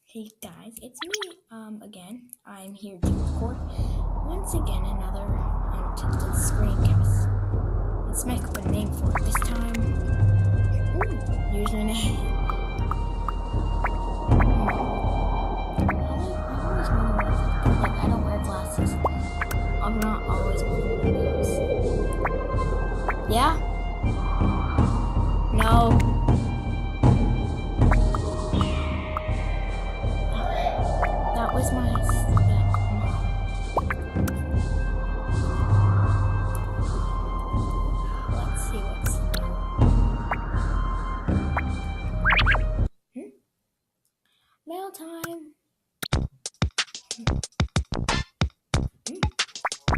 Hey guys, it's me again. I'm here to record once again another screencast. Let's make up a name for it this time. Username. I always wonder what I don't wear glasses. I'm not always wearing those. Yeah? No. That was my Let's see what's new. Mail time.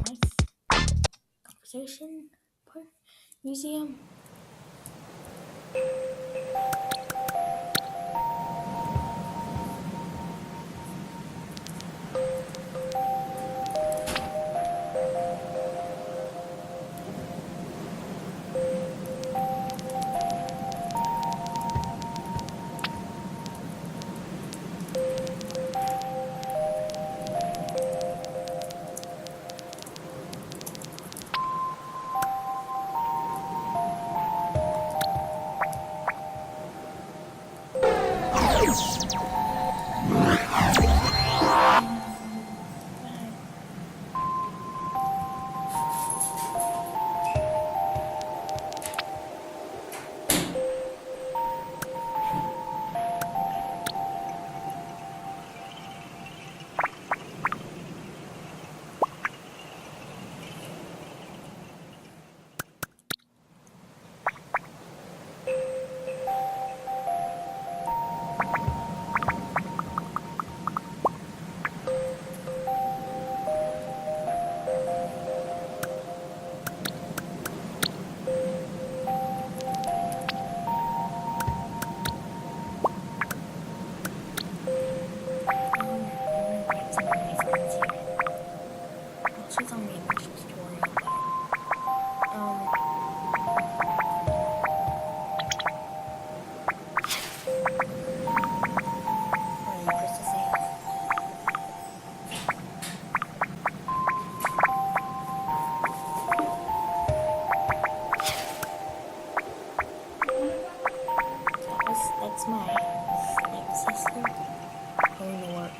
Nice. Conversation museum. She's on the English tutorial, press the save. That's my sister going to work.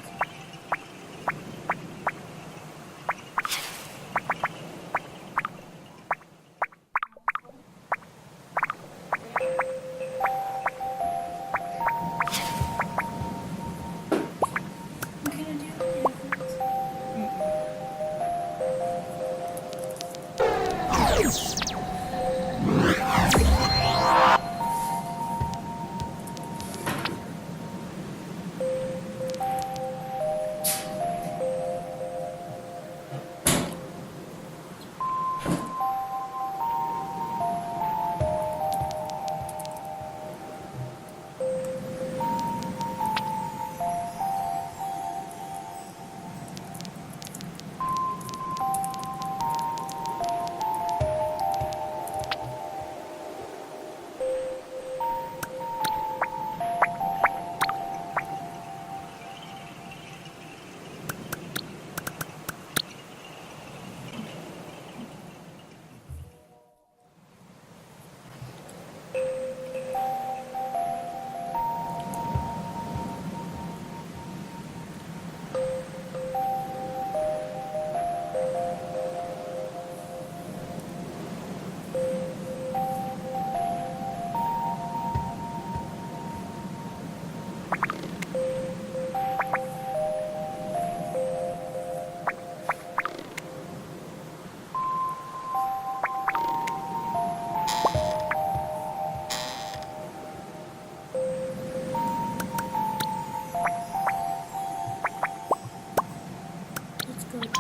Let's go to the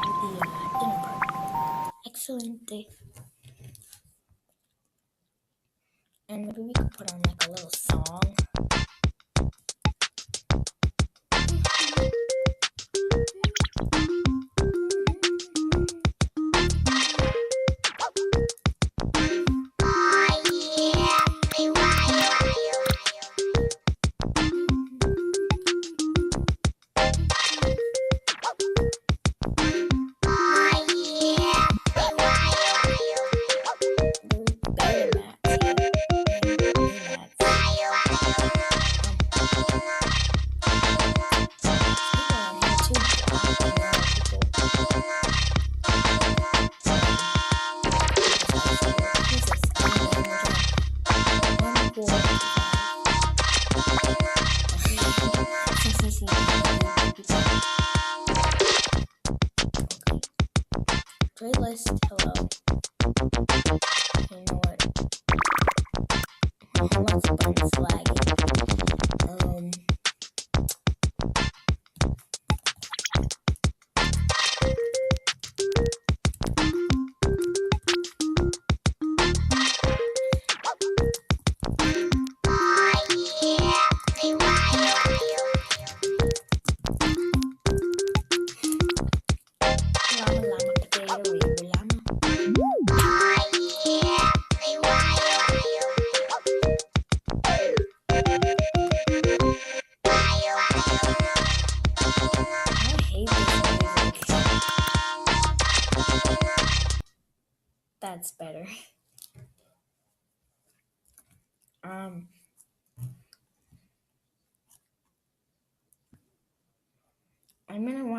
dinner party. Excellent day. And maybe we could put on like a little song.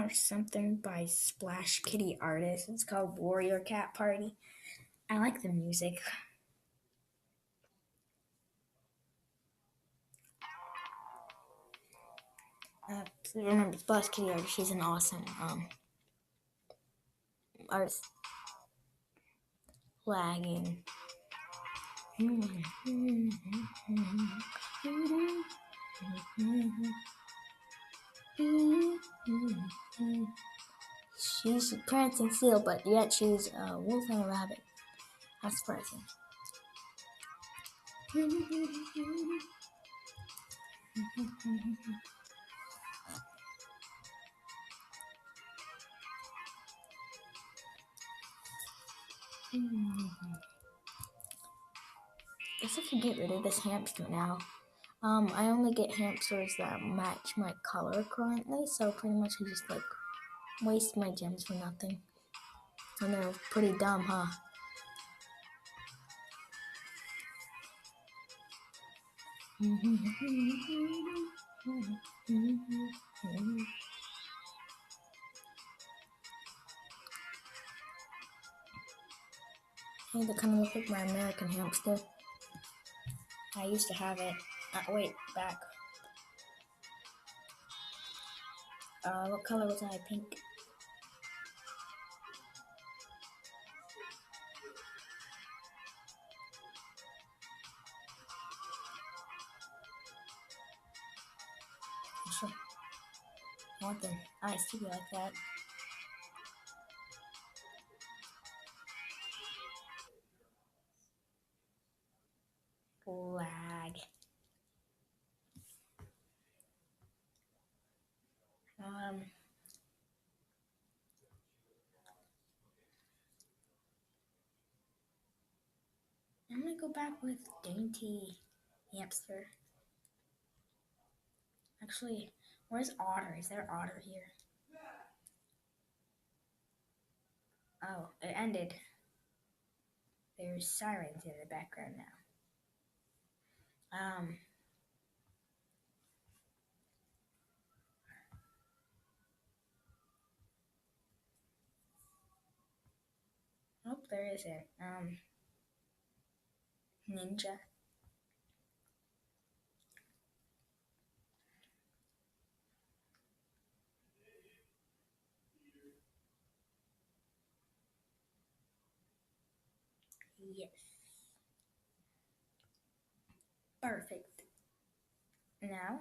watch something by Splash Kitty Artist. It's called Warrior Cat Party. I like the music. Remember Splash Kitty Artist. She's an awesome artist. Lagging. She's a prancing seal, but yet she's a wolf and a rabbit. That's surprising. Guess I could get rid of this hamster now. I only get hamsters that match my color currently, so pretty much I just like waste my gems for nothing. And they're pretty dumb, huh? Hey, they kind of look like my American hamster. I used to have it. Wait, back. What color was I? Pink. Actually, I want the eyes to be like that. Lag. I'm gonna go back with Dainty Hamster. Actually, where's Otter? Is there Otter here? Oh, it ended. There's sirens in the background now. Nope, there isn't. Ninja. Yes. Perfect. Now,